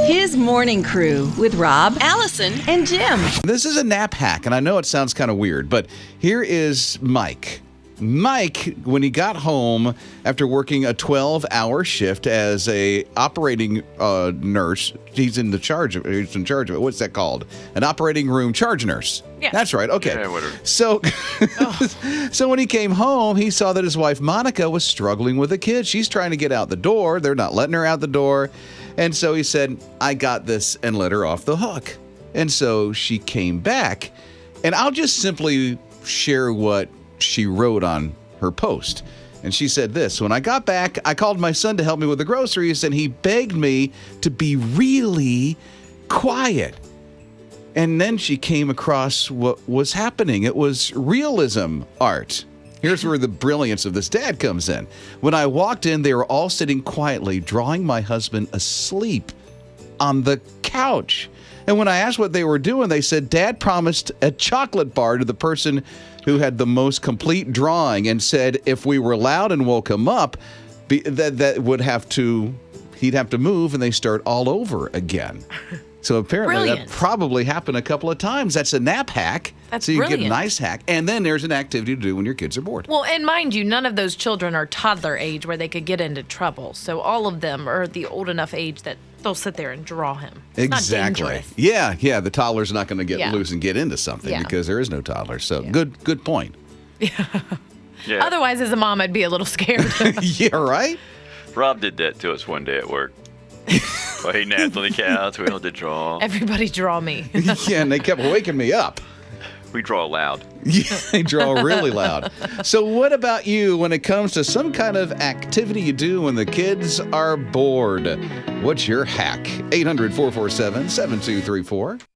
His morning crew with Rob, Allison, and Jim. This is a nap hack, and I know it sounds kind of weird, but here is Mike. Mike, when he got home after working a 12-hour shift as a operating nurse, he's in charge of it. What's that called? An operating room charge nurse. Yeah. That's right. Okay. Yeah, whatever. So, so when he came home, he saw that his wife, Monica, was struggling with the kids. She's trying to get out the door. They're not letting her out the door. And so he said, I got this, and let her off the hook. And so she came back. And I'll just simply share what she wrote on her post. And she said this: when I got back, I called my son to help me with the groceries, and he begged me to be really quiet. And then she came across what was happening. It was realism art. Here's where the brilliance of this dad comes in. When I walked in, they were all sitting quietly, drawing my husband asleep on the couch. And when I asked what they were doing, they said, Dad promised a chocolate bar to the person who had the most complete drawing, and said if we were loud and woke him up, that would have to, he'd have to move and they start all over again. So apparently Brilliant. that probably happened a couple of times. That's a nap hack. That's so you get a brilliant. nice hack. And then there's an activity to do when your kids are bored. Well, and mind you, none of those children are toddler age where they could get into trouble. So all of them are the old enough age that they'll sit there and draw him. It's not Exactly. dangerous. Yeah. The toddler's not going to get Yeah. loose and get into something Yeah. because there is no toddler. So good point. Yeah. Otherwise, as a mom, I'd be a little scared. Yeah, right? Rob did that to us one day at work. Well, he napped on the couch. We all did draw. Everybody draw me. Yeah, and they kept waking me up. We draw loud. Yeah, they draw really loud. So what about you when it comes to some kind of activity you do when the kids are bored? What's your hack? 800-447-7234.